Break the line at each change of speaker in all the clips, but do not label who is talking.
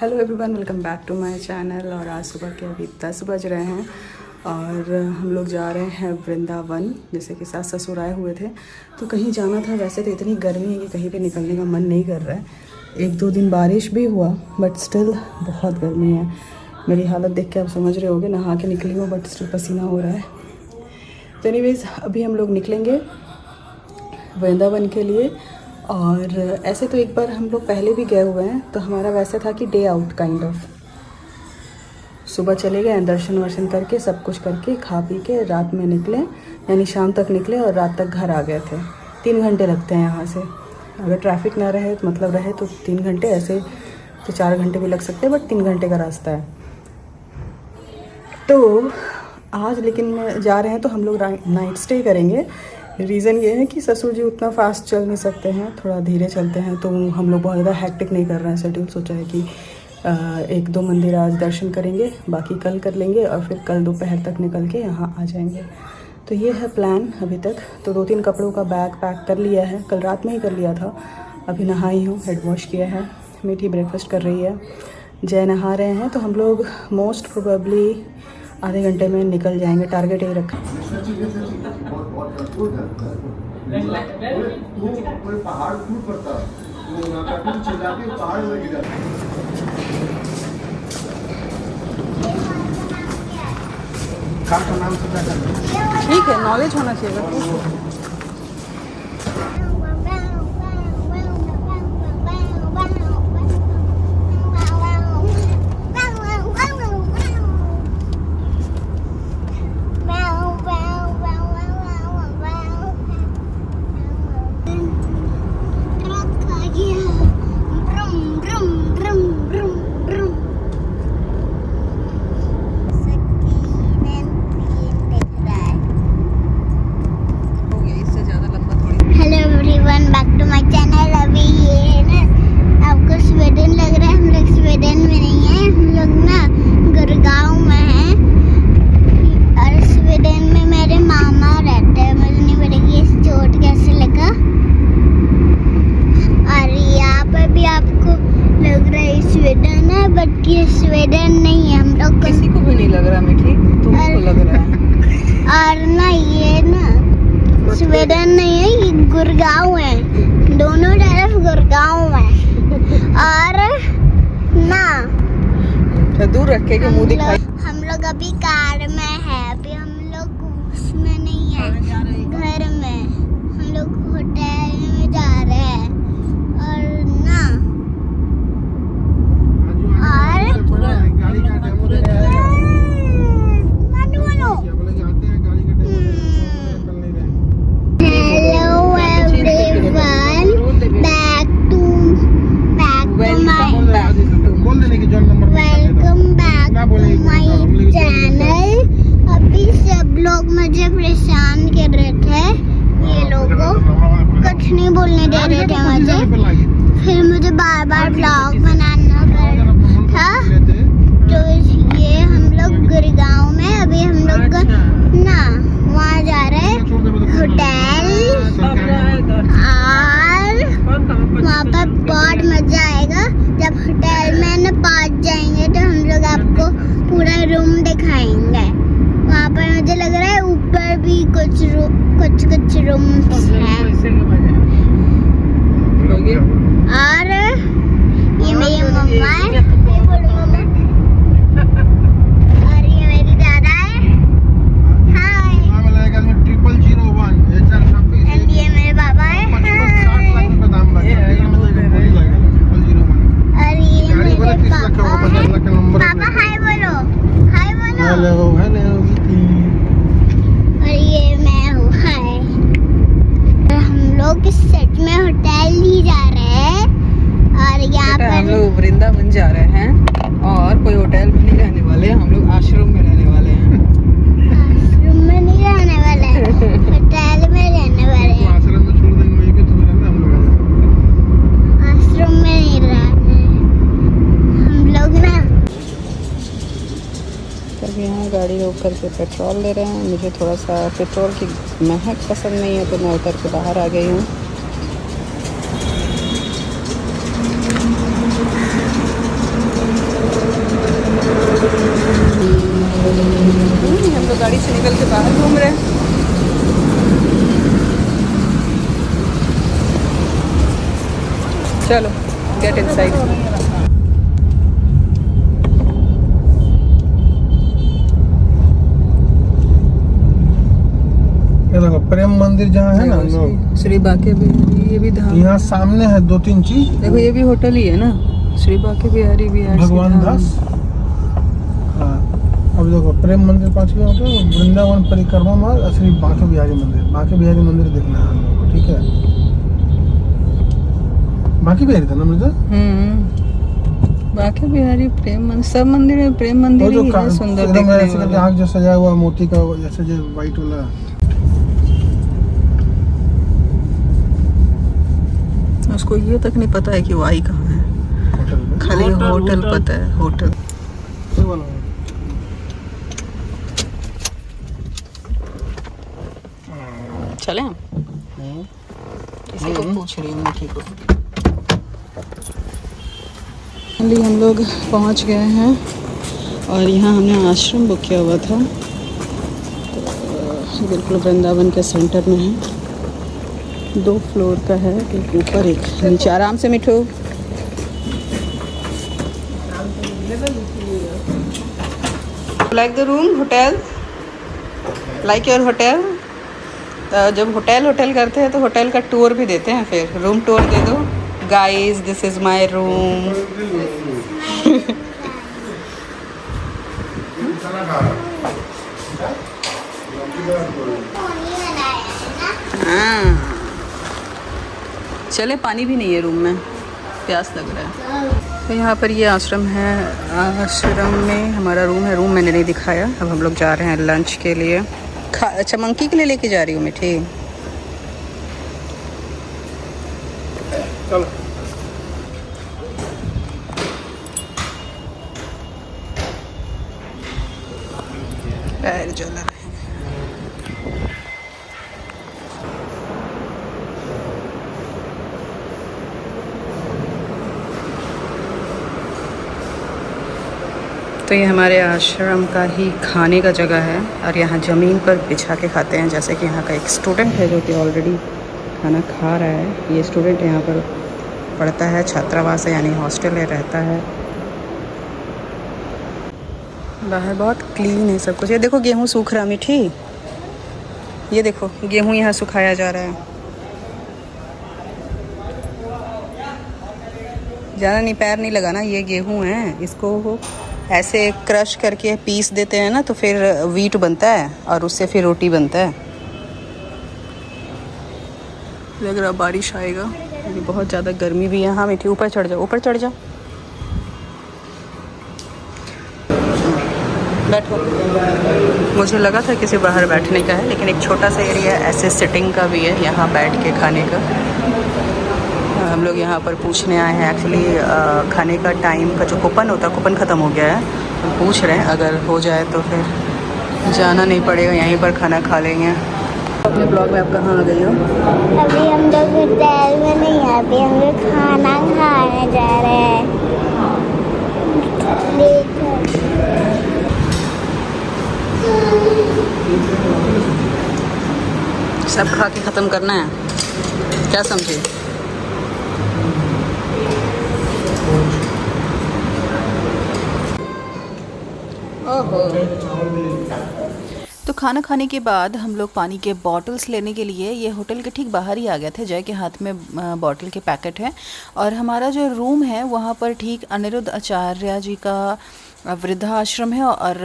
Hello everyone, welcome back to my channel. और आज सुबह के अभी 10 बज रहे हैं और हम लोग जा रहे हैं वृंदावन। जैसे कि सास ससुर आए हुए थे तो कहीं जाना था। वैसे तो इतनी गर्मी है कि कहीं पे निकलने का मन नहीं कर रहा है। 1-2 दिन बारिश भी हुआ बट स्टिल बहुत गर्मी है। मेरी हालत देख के आप समझ रहे होगे, नहा के निकली हूँ बट स्टिल पसीना हो रहा है। तो एनीवेज़ अभी हम लोग निकलेंगे वृंदावन के लिए। और ऐसे तो एक बार हम लोग पहले भी गए हुए हैं, तो हमारा वैसे था कि डे आउट काइंड ऑफ। सुबह चले गए, दर्शन वर्शन करके सब कुछ करके खा पी के रात में निकले, यानी शाम तक निकले और रात तक घर आ गए थे। 3 घंटे लगते हैं यहाँ से। अगर ट्रैफिक ना रहे तो मतलब रहे तो 3 घंटे, ऐसे तो 4 घंटे भी लग सकते हैं बट 3 घंटे का रास्ता है। तो आज लेकिन जा रहे हैं तो हम लोग नाइट स्टे करेंगे। रीज़न ये है कि ससुर जी उतना फास्ट चल नहीं सकते हैं, थोड़ा धीरे चलते हैं। तो हम लोग बहुत ज़्यादा हैक्टिक नहीं कर रहे हैं शेड्यूल। सोचा है कि 1-2 मंदिर आज दर्शन करेंगे, बाकी कल कर लेंगे और फिर कल दोपहर तक निकल के यहाँ आ जाएंगे। तो ये है प्लान अभी तक। तो 2-3 कपड़ों का बैग पैक कर लिया है, कल रात में ही कर लिया था। अभी नहाई हूँ, हेड वॉश किया है, मीठी ब्रेकफास्ट कर रही है, जय नहा रहे हैं। तो हम लोग मोस्ट प्रोबेबली आधे घंटे में निकल जाएंगे। टारगेट यही रखा।
पहाड़ टूट पड़ता पहाड़ में गिरा। का नाम
ठीक है, नॉलेज होना चाहिए।
स्वीडन नहीं है, हम लोग
किसी को भी नहीं लग रहा मीठी, तुमको लग रहा है।
और ना ये ना स्वीडन नहीं है, ये गुड़गांव है। दोनों तरफ गुड़गांव है। और ना
दूर रखे के मुंह दिखाई।
हम लोग अभी कार में है, अभी हम लोग उसमें नहीं है, घर में। हम लोग होटल में जा रहे हैं और ना मुझे परेशान कर रहे थे ये लोगों, कुछ नहीं बोलने दे रहे थे मुझे। फिर मुझे बार बार ब्लॉग बनाना पड़ था। तो ये हम लोग गुड़गांव में, अभी हम लोग ना वहाँ जा रहे हैं होटल। और वहाँ पर बहुत मजा आएगा। जब होटल में ना पहुँच जाएंगे तो हम लोग आपको पूरा रूम दिखाएंगे। वहाँ पर मुझे लग रहा है ऊपर भी कुछ रूम्स हैं। और ये मेरी मम्मा है, और ये मेरी दादा है। हाय। एंड ये मेरे बाबा है। और ये मेरे पापा है। पापा हाय बोलो, हाय बोलो।
Hello hello.
और ये मैं हूँ, हाय। हम लोग सच में होटल ही जा रहे हैं। और यहाँ पर
हम लोग वृंदावन जा रहे हैं और कोई होटल में नहीं रहने वाले, हम लोग आश्रम में रहने वाले हैं।
आश्रम में नहीं रहने वाले हैं, होटल में रहने वाले हैं।
आश्रम में छोड़ देंगे वहीं पे, तो रहना हम लोग।
आश्रम में नहीं रहने हम लोग ना।
तब यहाँ गाड़ी रोक करके पेट्रोल ले रहे हैं। मुझे थोड़ा सा पेट्रोल की महक पसंद नहीं है तो मैं उतर के बाहर आ गई हूँ। चलो गेट इनसाइड।
ये देखो प्रेम मंदिर जहाँ है ना हम लोग,
श्री बाके बिहारी, ये भी धाम।
यहाँ सामने है 2-3 चीज।
देखो ये भी होटल ही है ना, श्री बाके बिहारी
भगवान दास। हाँ, अब देखो प्रेम मंदिर 5 किलोमीटर, वृंदावन परिक्रमा मार्ग और श्री बाके बिहारी मंदिर। बाके बिहारी मंदिर देखना है हम लोग को, ठीक है। बाके बिहारी था ना मुझे।
बाके बिहारी प्रेम मंदिर, सब मंदिर में प्रेम मंदिर ही है, सुंदर देखने वाला।
आँख जो सजाया हुआ मोती का, जैसे जो व्हाइट वाला।
उसको ये तक नहीं पता है कि वो आई कहाँ है, खाली होटल पता है, होटल। चले किसी को पूछ रही हूँ मीठी को। हम लोग पहुँच गए हैं और यहाँ हमने आश्रम बुक किया हुआ था, तो बिल्कुल वृंदावन के सेंटर में है। 2 फ्लोर का है, एक ऊपर एक नीचे। आराम से मिठू। Like the room hotel, like your hotel. जब होटल करते हैं तो होटल का टूर भी देते हैं, फिर रूम टूर दे दो। Guys this is my room. हाँ, चले पानी भी नहीं है रूम में, प्यास लग रहा है। तो यहाँ पर ये आश्रम है, आश्रम में हमारा रूम है। रूम मैंने नहीं दिखाया। अब हम लोग जा रहे हैं लंच के लिए। अच्छा मंकी के लिए लेके जा रही हूँ मीठी।
चलो
पैर जल रहे हैं। तो ये हमारे आश्रम का ही खाने का जगह है और यहाँ ज़मीन पर बिछा के खाते हैं। जैसे कि यहाँ का एक स्टूडेंट है जो कि ऑलरेडी खाना खा रहा है। ये स्टूडेंट यहाँ पर पढ़ता है, छात्रावास है यानी हॉस्टल में रहता है। बाहर बहुत क्लीन है सब कुछ। ये देखो गेहूँ सूख रहा मीठी, ये देखो गेहूँ यहाँ सुखाया जा रहा है। ज़्यादा नहीं, पैर नहीं लगाना, ये गेहूँ है। इसको ऐसे क्रश करके पीस देते हैं ना, तो फिर वीट बनता है और उससे फिर रोटी बनता है। लग रहा बारिश आएगा, बहुत ज़्यादा गर्मी भी है। हाँ मीठी ऊपर चढ़ जाओ, ऊपर चढ़ जाओ, बैठो। मुझे लगा था किसी बाहर बैठने का है, लेकिन एक छोटा सा एरिया ऐसे सिटिंग का भी है, यहाँ बैठ के खाने का। हम लोग यहाँ पर पूछने आए हैं एक्चुअली खाने का टाइम का जो कूपन होता है, कूपन ख़त्म हो गया है। हम पूछ रहे हैं अगर हो जाए तो फिर जाना नहीं पड़ेगा, यहीं पर खाना खा लेंगे। अपने ब्लॉग में आप कहाँ आ गई हो?
अभी हम लोग होटल में नहीं है, अभी हम लोग खाना खाने जा रहे हैं।
सब खा के ख़त्म करना है, क्या समझे? तो खाना खाने के बाद हम लोग पानी के बॉटल्स लेने के लिए ये होटल के ठीक बाहर ही आ गए थे। जय के हाथ में बॉटल के पैकेट है और हमारा जो रूम है वहाँ पर ठीक अनिरुद्ध आचार्य जी का वृद्धाश्रम है और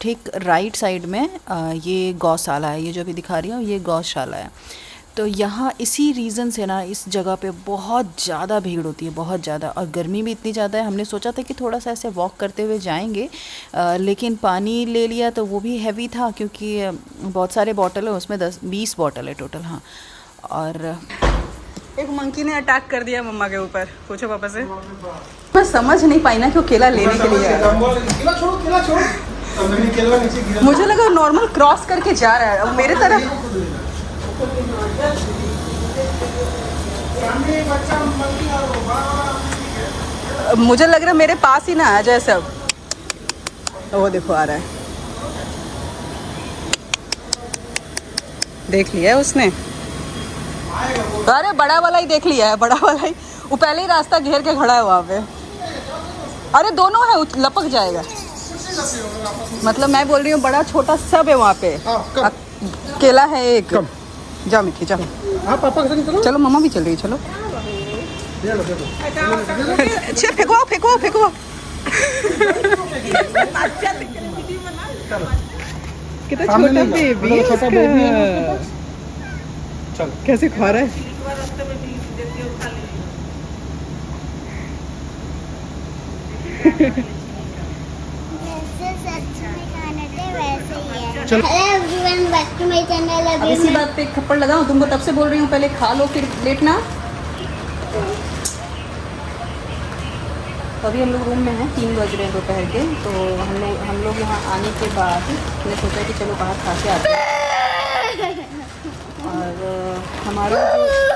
ठीक राइट साइड में ये गौशाला है। ये जो अभी दिखा रही हूँ ये गौशाला है। तो यहाँ इसी रीज़न से ना इस जगह पे बहुत ज़्यादा भीड़ होती है, बहुत ज़्यादा, और गर्मी भी इतनी ज़्यादा है। हमने सोचा था कि थोड़ा सा ऐसे वॉक करते हुए जाएंगे, लेकिन पानी ले लिया तो वो भी हैवी था क्योंकि बहुत सारे बॉटल है, उसमें 10-20 बॉटल है टोटल। हाँ, और एक मंकी ने अटैक कर दिया मम्मा के ऊपर। पूछो पापा से। मैं समझ नहीं पाई ना कि वो केला लेने के लिए आया। मुझे लगा नॉर्मल क्रॉस करके जा रहा है, अब मेरे तरफ मुझे लग रहा है मेरे पास ही ना आ जाए सब। वो देखो आ रहा है, देख लिया है उसने। अरे बड़ा वाला ही देख लिया है, बड़ा वाला ही। वो पहले ही रास्ता घेर के खड़ा है वहाँ पे। अरे दोनों है, लपक जाएगा। मतलब मैं बोल रही हूँ बड़ा छोटा सब है वहाँ पे। केला है एक। जाओ मिठी जाओ।
हाँ पापा के साथ चलो।
चलो मम्मा भी चल रही है, चलो। अच्छा फेंको फेंको फेंको। कितना छोटा बेबी है
छोटा
उसका।
बेबी है चल
कैसे खा रहा है।
जैसे सच में खाने थे वैसे ही है।
चल।
Hello everyone, back to my channel.
अब इसी बात पे एक थप्पड़ लगाऊं, तुमको तब से बोल रही हूँ पहले खा लो फिर लेटना। तो अभी हम लोग रूम में हैं, 3 बज रहे हैं दोपहर के। तो हम लोग यहाँ आने के बाद हमने सोचा कि चलो बाहर खा के आते हैं। और हमारा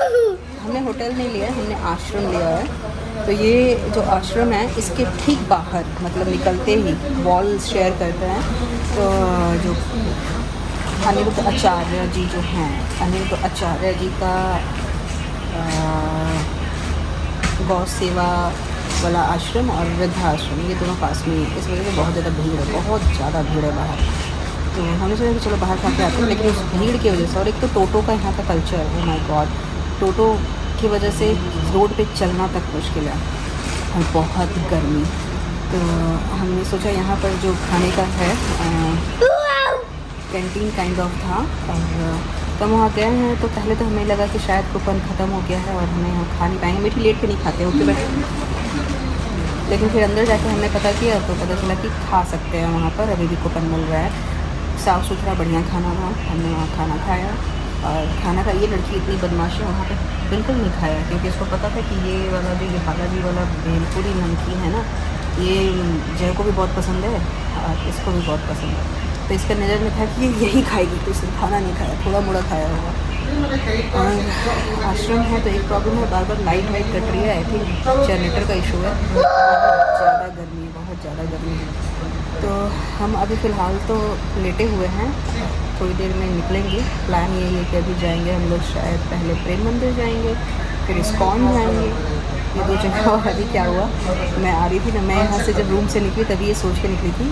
जो हमने होटल नहीं लिया है, हमने आश्रम लिया है। तो ये जो आश्रम है इसके ठीक बाहर मतलब निकलते ही वॉल शेयर करते हैं। तो जो अनिरुद्ध आचार्य जी जो हैं, अनिरुद्ध आचार्य जी का गौ सेवा वाला आश्रम और वृद्धाश्रम, ये दोनों पास में ही है। इस वजह से बहुत ज़्यादा भीड़ है, बहुत ज़्यादा भीड़ है बाहर। तो हमने सोचा कि चलो बाहर खा के आते हैं, लेकिन उस भीड़ की वजह से और एक तो टोटो का यहाँ का कल्चर, ओ माय गॉड, टोटो की वजह से रोड पे चलना तक मुश्किल है और बहुत गर्मी। तो हमने सोचा यहाँ पर जो खाने का है कैंटीन काइंड ऑफ था। और तो वहाँ गए हैं तो पहले तो हमें लगा कि शायद कूपन ख़त्म हो गया है और हमें यहाँ खा नहीं पाएंगे, मीठी लेट के नहीं खाते ओके बट। लेकिन फिर अंदर जाके हमने पता किया तो पता चला कि खा सकते हैं वहाँ पर, अभी भी कूपन मिल रहा है। साफ़ सुथरा बढ़िया खाना था, हमने वहाँ खाना खाया। और खाना का ये लड़की इतनी बदमाशी वहाँ पे बिल्कुल नहीं खाया, क्योंकि इसको पता था कि ये वाला जो ये बालाजी वाला भेलपुरी नमकीन है ना, ये जय को भी बहुत पसंद है और इसको भी बहुत पसंद है। तो इसका नज़र में था कि ये यही खाएगी, तो इसने खाना नहीं खाया, थोड़ा मोड़ा खाया होगा। और आश्रम है तो एक प्रॉब्लम है, बार बार लाइट वाइट कट रही है। आई थिंक जनरेटर का इशू है। बहुत ज़्यादा गर्मी है, बहुत ज़्यादा गर्मी है। तो हम अभी फ़िलहाल तो लेटे हुए हैं, थोड़ी देर में निकलेंगे। प्लान यही है कि अभी जाएंगे हम लोग, शायद पहले प्रेम मंदिर जाएंगे, फिर इस्कॉन जाएंगे, ये 2 जगह। और अभी क्या हुआ, मैं आ रही थी ना, मैं यहाँ से जब रूम से निकली तभी ये सोच के निकली थी,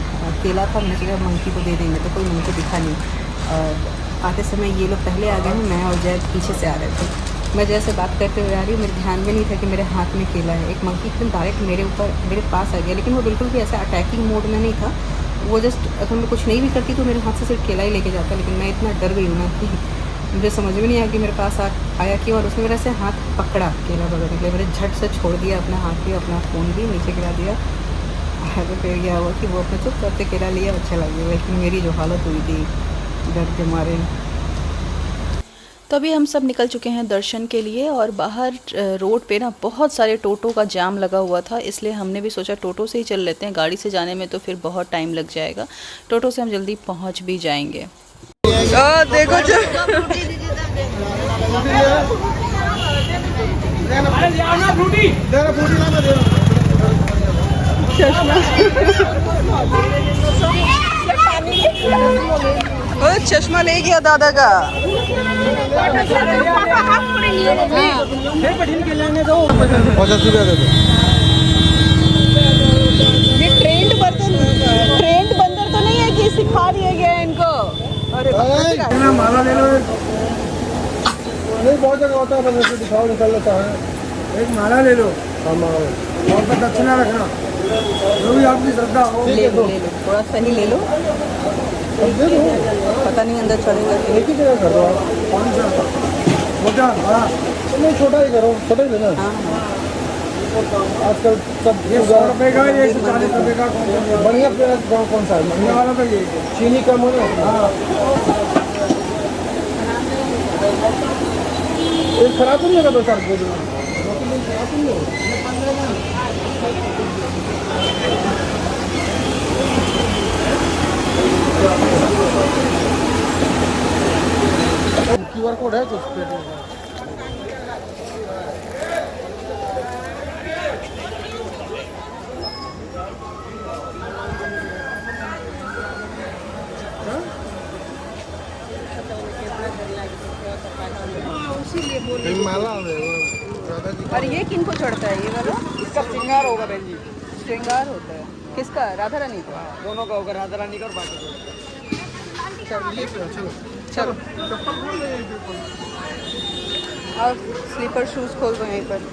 केला था, मैंने सोचा मंकी को दे देंगे, तो कोई मंकी दिखा नहीं। और आते समय ये लोग पहले आ गए हैं, मैं और जय पीछे से आ रहे थे। मैं जैसे बात करते हुए आ रही हूँ, मेरे ध्यान में नहीं था कि मेरे हाथ में केला है। एक मंकी एकदम डायरेक्ट मेरे पास आ गया, लेकिन वो बिल्कुल भी ऐसा अटैकिंग मोड में नहीं था। वो जस्ट अगर मैं कुछ नहीं भी करती तो मेरे हाथ से सिर्फ केला ही लेके जाता, लेकिन मैं इतना डर गई हूँ ना कि मुझे समझ में नहीं आया कि मेरे पास आया क्यों। और उसने मेरे से हाथ पकड़ा केला पकड़ने के लिए, मैंने झट से छोड़ दिया अपना हाथ भी, अपना फ़ोन भी नीचे गिरा दिया। तो फिर क्या हुआ कि वो अपने चुप करते केला लिया, अच्छा लग गया। लेकिन मेरी जो हालत हुई थी डर के मारे।
तो अभी हम सब निकल चुके हैं दर्शन के लिए और बाहर रोड पे ना बहुत सारे टोटो का जाम लगा हुआ था, इसलिए हमने भी सोचा टोटो से ही चल लेते हैं। गाड़ी से जाने में तो फिर बहुत टाइम लग जाएगा, टोटो से हम जल्दी पहुंच भी जाएंगे।
देखो चश्मा ले गया दादा का। ये ट्रेंड बंदर तो नहीं है कि सिखा दिया गया है इनको। अरे
माला ले लो, नहीं बहुत जगह होता है, बस ऐसे दिखाओ निकल लेता है। एक माला ले लो, और तो दक्षिणा रखना, जो भी आपकी श्रद्धा हो
ले लो, थोड़ा सा ही ले लो,
दे दो।
पता नहीं अंदर चढ़ेगा।
एक ही जगह कर दो आप, कौन सा छोटा बड़ा, नहीं छोटा ही करो, छोटा ही लेना। आजकल सब 100 रुपये का, 140 रुपये का बढ़िया गाँव कौन सा है? बढ़िया वाला तो ये चीनी कम हो ना। हाँ एक खराब नहीं होगा, 2 4 खराब नहीं होगा। QR कोड है तो उस पे माला
और ये किन को चढ़ता है ये वाला?
इसका श्रृंगार होगा बहन जी।
श्रृंगार होता है किसका? राधा रानी का?
दोनों का होगा, राधा रानी का और बाकी
चलो और स्लीपर शूज़ खोल दो यहीं पर।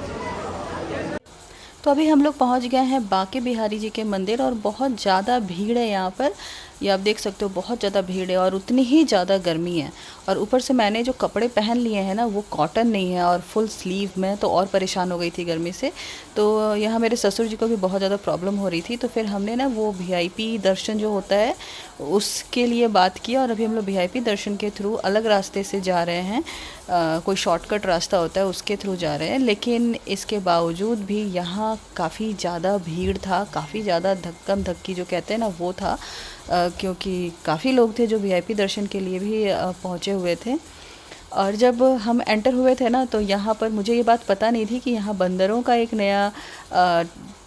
तो अभी हम लोग पहुंच गए हैं बांके बिहारी जी के मंदिर और बहुत ज़्यादा भीड़ है यहाँ पर। ये आप देख सकते हो बहुत ज़्यादा भीड़ है और उतनी ही ज़्यादा गर्मी है। और ऊपर से मैंने जो कपड़े पहन लिए हैं ना वो कॉटन नहीं है और फुल स्लीव में, तो और परेशान हो गई थी गर्मी से। तो यहाँ मेरे ससुर जी को भी बहुत ज़्यादा प्रॉब्लम हो रही थी, तो फिर हमने ना वो VIP दर्शन जो होता है उसके लिए बात की और अभी हम लोग VIP दर्शन के थ्रू अलग रास्ते से जा रहे हैं। कोई शॉर्टकट रास्ता होता है उसके थ्रू जा रहे हैं, लेकिन इसके बावजूद भी यहाँ काफ़ी ज़्यादा भीड़ था, काफ़ी ज़्यादा धक्कम धक्की जो कहते हैं ना वो था। क्योंकि काफ़ी लोग थे जो VIP दर्शन के लिए भी पहुँचे हुए थे। और जब हम एंटर हुए थे ना तो यहाँ पर मुझे ये बात पता नहीं थी कि यहाँ बंदरों का एक नया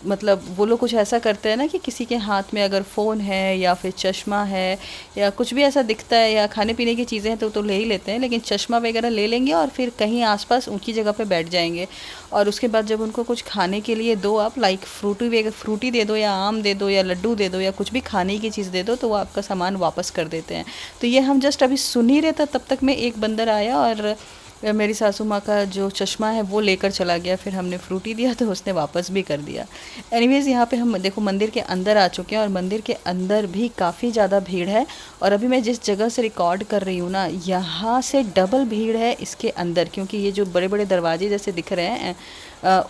मतलब वो लोग कुछ ऐसा करते हैं ना कि किसी के हाथ में अगर फ़ोन है या फिर चश्मा है या कुछ भी ऐसा दिखता है या खाने पीने की चीज़ें हैं तो ले ही लेते हैं, लेकिन चश्मा वगैरह ले लेंगे और फिर कहीं आसपास ऊंची जगह पे बैठ जाएंगे। और उसके बाद जब उनको कुछ खाने के लिए दो आप, लाइक फ्रूटी दे दो या आम दे दो या लड्डू दे दो या कुछ भी खाने की चीज़ दे दो, तो वो आपका सामान वापस कर देते हैं। तो ये हम जस्ट अभी सुन ही रहे थे तब तक में एक बंदर आया और मेरी सासू माँ का जो चश्मा है वो लेकर चला गया। फिर हमने फ्रूटी दिया तो उसने वापस भी कर दिया। एनीवेज़ यहाँ पे हम देखो मंदिर के अंदर आ चुके हैं और मंदिर के अंदर भी काफ़ी ज़्यादा भीड़ है। और अभी मैं जिस जगह से रिकॉर्ड कर रही हूँ ना यहाँ से डबल भीड़ है इसके अंदर, क्योंकि ये जो बड़े बड़े दरवाजे जैसे दिख रहे हैं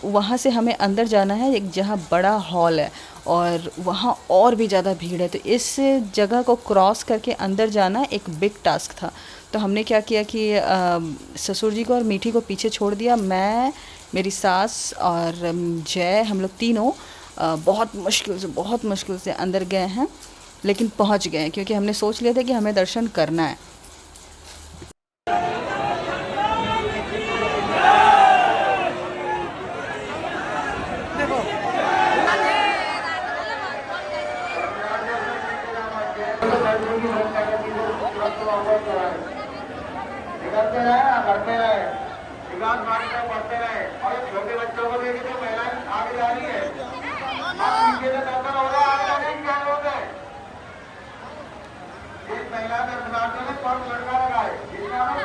वहाँ से हमें अंदर जाना है, एक जहाँ बड़ा हॉल है और वहाँ और भी ज़्यादा भीड़ है। तो इस जगह को क्रॉस करके अंदर जाना एक बिग टास्क था। तो हमने क्या किया कि ससुर जी को और मीठी को पीछे छोड़ दिया। मैं, मेरी सास और जय, हम लोग तीनों बहुत मुश्किल से अंदर गए हैं, लेकिन पहुंच गए क्योंकि हमने सोच लिया था कि हमें दर्शन करना है।
करते रहे, विकास मार्ग में बढ़ते रहे और छोटे बच्चों को देखे तो महिलाएं आगे जा रही है। आप पीछे से दर्शन हो रहा है, आगे नहीं क्या लोग हैं। एक महिला दर्शनार्थियों ने पर्स लटका रखा है, जिसका नाम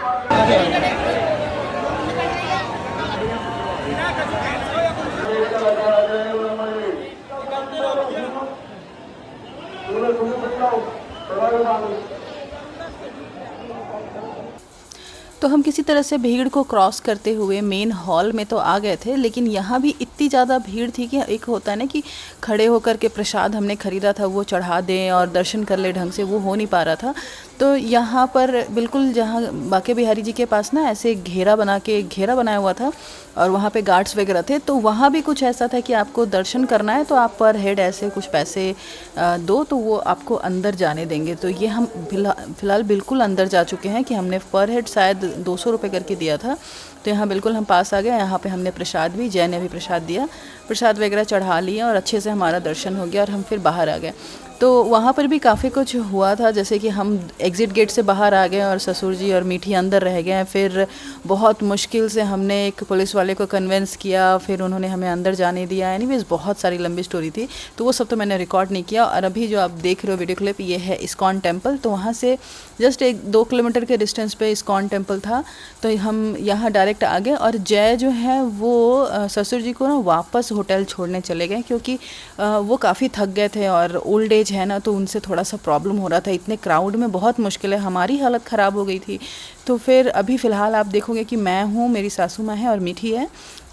तो हम किसी तरह से भीड़ को क्रॉस करते हुए मेन हॉल में तो आ गए थे, लेकिन यहाँ भी इतनी ज़्यादा भीड़ थी कि एक होता है ना कि खड़े होकर के प्रसाद हमने ख़रीदा था वो चढ़ा दें और दर्शन कर ले ढंग से, वो हो नहीं पा रहा था। तो यहाँ पर बिल्कुल जहाँ बांके बिहारी जी के पास ना ऐसे घेरा बनाया हुआ था और वहाँ पे गार्ड्स वगैरह थे। तो वहाँ भी कुछ ऐसा था कि आपको दर्शन करना है तो आप पर हेड ऐसे कुछ पैसे दो तो वो आपको अंदर जाने देंगे। तो ये हम फ़िलहाल बिल्कुल अंदर जा चुके हैं कि हमने पर हेड शायद 200 रुपये करके दिया था। तो यहाँ बिल्कुल हम पास आ गए। यहाँ पे हमने प्रसाद भी, जय ने भी प्रसाद दिया, प्रसाद वगैरह चढ़ा लिया और अच्छे से हमारा दर्शन हो गया और हम फिर बाहर आ गए। तो वहाँ पर भी काफ़ी कुछ हुआ था, जैसे कि हम एग्ज़िट गेट से बाहर आ गए और ससुर जी और मीठी अंदर रह गए। फिर बहुत मुश्किल से हमने एक पुलिस वाले को कन्विंस किया, फिर उन्होंने हमें अंदर जाने दिया। एनीवेज़ बहुत सारी लंबी स्टोरी थी, तो वो सब तो मैंने रिकॉर्ड नहीं किया। और अभी जो आप देख रहे हो वीडियो क्लिप, ये है इस्कॉन टेम्पल। तो वहाँ से जस्ट 1-2 किलोमीटर के डिस्टेंस पे इस्कॉन टेम्पल था। तो हम यहाँ डायरेक्ट आ गए और जय जो है वो ससुर जी को ना वापस होटल छोड़ने चले गए, क्योंकि वो काफ़ी थक गए थे और ओल्ड एज है ना, तो उनसे थोड़ा सा प्रॉब्लम हो रहा था। इतने क्राउड में बहुत मुश्किल है, हमारी हालत ख़राब हो गई थी। तो फिर अभी फ़िलहाल आप देखोगे कि मैं हूँ, मेरी सासू माँ है और मीठी है।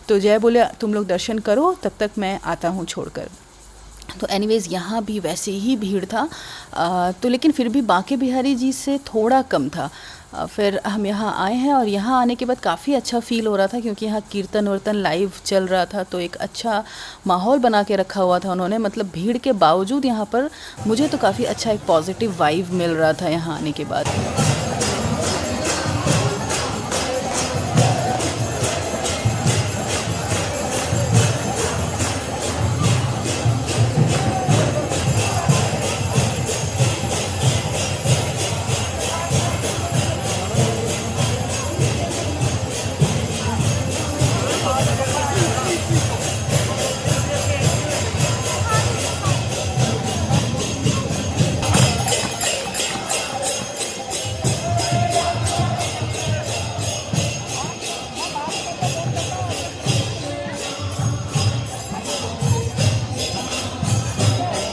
तो जय बोले तुम लोग दर्शन करो, तब तक मैं आता हूँ छोड़कर। तो एनीवेज़ यहाँ भी वैसे ही भीड़ था, तो लेकिन फिर भी बांके बिहारी जी से थोड़ा कम था। फिर हम यहाँ आए हैं और यहाँ आने के बाद काफ़ी अच्छा फ़ील हो रहा था, क्योंकि यहाँ कीर्तन वर्तन लाइव चल रहा था। तो एक अच्छा माहौल बना के रखा हुआ था उन्होंने, मतलब भीड़ के बावजूद यहाँ पर मुझे तो काफ़ी अच्छा एक पॉजिटिव वाइब मिल रहा था यहाँ आने के बाद।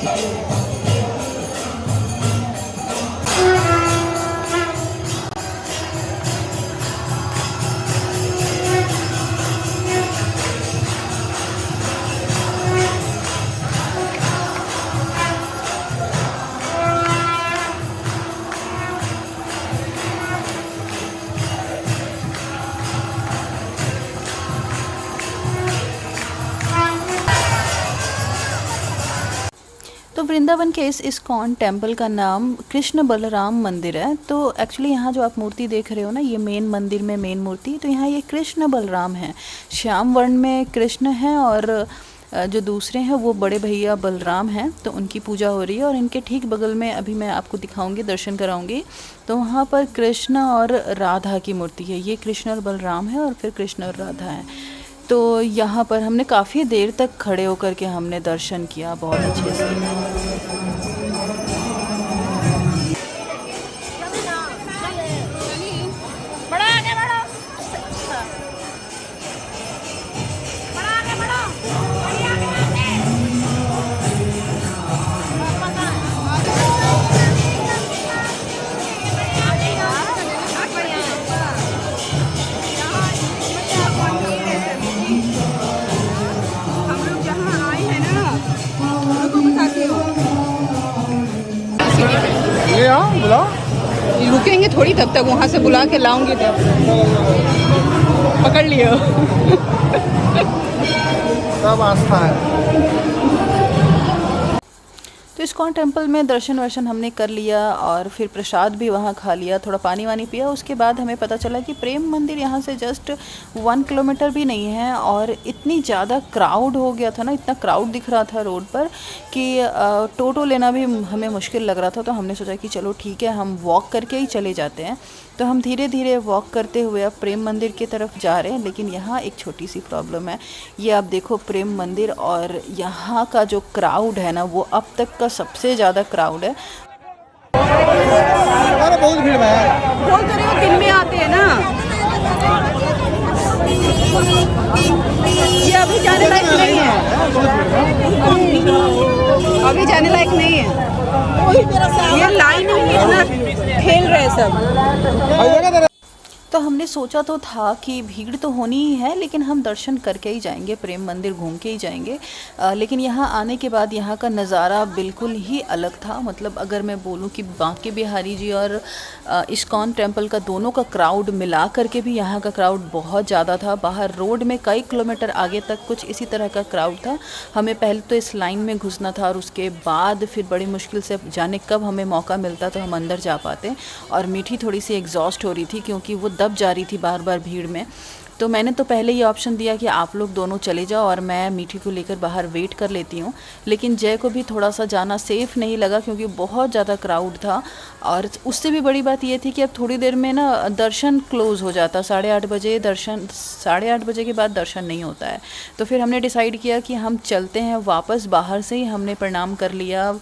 तो वृंदावन के इस इस्कॉन टेम्पल का नाम कृष्ण बलराम मंदिर है। तो एक्चुअली यहाँ जो आप मूर्ति देख रहे हो ना, ये मेन मंदिर में मेन मूर्ति, तो यहाँ ये कृष्ण बलराम है। श्याम वर्ण में कृष्ण है और जो दूसरे हैं वो बड़े भैया बलराम हैं, तो उनकी पूजा हो रही है। और इनके ठीक बगल में अभी मैं आपको दिखाऊंगी, दर्शन कराऊंगी, तो वहाँ पर कृष्ण और राधा की मूर्ति है। ये कृष्ण और बलराम है और फिर कृष्ण और राधा है। तो यहाँ पर हमने काफ़ी देर तक खड़े होकर के हमने दर्शन किया बहुत अच्छे से।
ये आओ बुलाओ,
रुकेंगे थोड़ी तब तक, वहाँ से बुला के लाऊंगी तब। पकड़ लियो।
सब आस्था है।
तो इस्कॉन टेम्पल में दर्शन वर्शन हमने कर लिया और फिर प्रसाद भी वहाँ खा लिया, थोड़ा पानी वानी पिया। उसके बाद हमें पता चला कि प्रेम मंदिर यहाँ से जस्ट 1 किलोमीटर भी नहीं है। और इतनी ज़्यादा क्राउड हो गया था ना, इतना क्राउड दिख रहा था रोड पर कि टोटो लेना भी हमें मुश्किल लग रहा था। तो हमने सोचा कि चलो ठीक है, हम वॉक करके ही चले जाते हैं। तो हम धीरे धीरे वॉक करते हुए अब प्रेम मंदिर की तरफ जा रहे हैं। लेकिन यहाँ एक छोटी सी प्रॉब्लम है। ये आप देखो प्रेम मंदिर, और यहाँ का जो क्राउड है ना, वो अब तक का सबसे ज़्यादा क्राउड है।
अरे बहुत भीड़ है।
बोल तो रहे हो दिन में आते हैं ना। ये अभी जाने लायक नहीं है, अभी जाने लायक नहीं है। ये लाइन में कितना खेल रहे हैं सब।
तो हमने सोचा तो था कि भीड़ तो होनी ही है, लेकिन हम दर्शन करके ही जाएंगे, प्रेम मंदिर घूम के ही जाएंगे। लेकिन यहाँ आने के बाद यहाँ का नज़ारा बिल्कुल ही अलग था। मतलब अगर मैं बोलूँ कि बांके बिहारी जी और इस्कॉन टेम्पल का दोनों का क्राउड मिला करके भी यहाँ का क्राउड बहुत ज़्यादा था। बाहर रोड में कई किलोमीटर आगे तक कुछ इसी तरह का क्राउड था। हमें पहले तो इस लाइन में घुसना था और उसके बाद फिर बड़ी मुश्किल से, जाने कब हमें मौका मिलता तो हम अंदर जा पाते। और मीठी थोड़ी सी एग्जॉस्ट हो रही थी क्योंकि वो दब जा रही थी बार बार भीड़ में। तो मैंने तो पहले ये ऑप्शन दिया कि आप लोग दोनों चले जाओ और मैं मीठी को लेकर बाहर वेट कर लेती हूँ। लेकिन जय को भी थोड़ा सा जाना सेफ़ नहीं लगा क्योंकि बहुत ज़्यादा क्राउड था। और उससे भी बड़ी बात ये थी कि अब थोड़ी देर में ना दर्शन क्लोज़ हो जाता, 8:30 बजे दर्शन, 8:30 बजे के बाद दर्शन नहीं होता है। तो फिर हमने डिसाइड किया कि हम चलते हैं वापस। बाहर से ही हमने प्रणाम कर लिया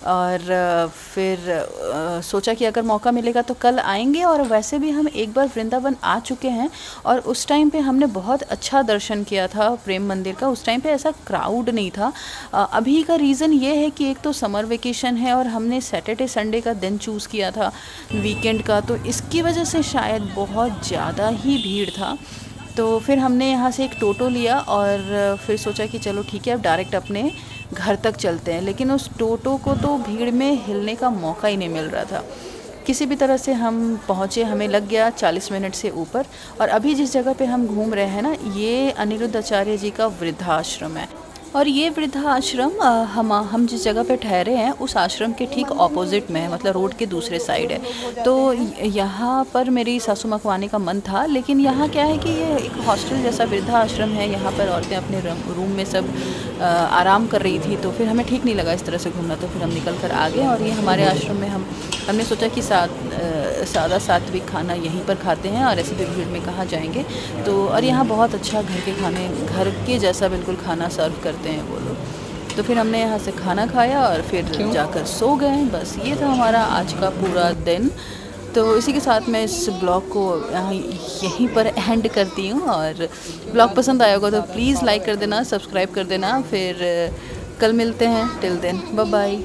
और फिर सोचा कि अगर मौका मिलेगा तो कल आएंगे। और वैसे भी हम एक बार वृंदावन आ चुके हैं और उस टाइम पे हमने बहुत अच्छा दर्शन किया था प्रेम मंदिर का। उस टाइम पे ऐसा क्राउड नहीं था। अभी का रीज़न ये है कि एक तो समर वेकेशन है और हमने सैटरडे संडे का दिन चूज़ किया था, वीकेंड का, तो इसकी वजह से शायद बहुत ज़्यादा ही भीड़ था। तो फिर हमने यहाँ से एक टोटो लिया और फिर सोचा कि चलो ठीक है, अब डायरेक्ट अपने घर तक चलते हैं। लेकिन उस टोटो को तो भीड़ में हिलने का मौका ही नहीं मिल रहा था। किसी भी तरह से हम पहुँचे, हमें लग गया 40 मिनट से ऊपर। और अभी जिस जगह पे हम घूम रहे हैं ना, ये अनिरुद्ध आचार्य जी का वृद्धाश्रम है। और ये वृद्धाश्रम हम जिस जगह पे ठहरे हैं उस आश्रम के ठीक ऑपोजिट में है, मतलब रोड के दूसरे साइड है। तो यहाँ पर मेरी सासू माँ को आने का मन था, लेकिन यहाँ क्या है कि ये एक हॉस्टल जैसा वृद्धाश्रम है। यहाँ पर औरतें अपने रूम में सब आराम कर रही थी, तो फिर हमें ठीक नहीं लगा इस तरह से घूमना, तो फिर हम निकल कर आ गए। और ये हमारे आश्रम में हमने सोचा कि सादा सात्विक खाना यहीं पर खाते हैं और ऐसे भी भीड़ में कहाँ जाएंगे। तो और यहाँ बहुत अच्छा घर के खाने, घर के जैसा बिल्कुल खाना सर्व करते हैं वो लोग। तो फिर हमने यहाँ से खाना खाया और फिर जाकर सो गए। बस ये था हमारा आज का पूरा दिन। तो इसी के साथ मैं इस ब्लॉग को यहीं पर एंड करती हूँ। और ब्लॉग पसंद आया होगा तो प्लीज़ लाइक कर देना, सब्सक्राइब कर देना। फिर कल मिलते हैं, टिल देन बाय बाय।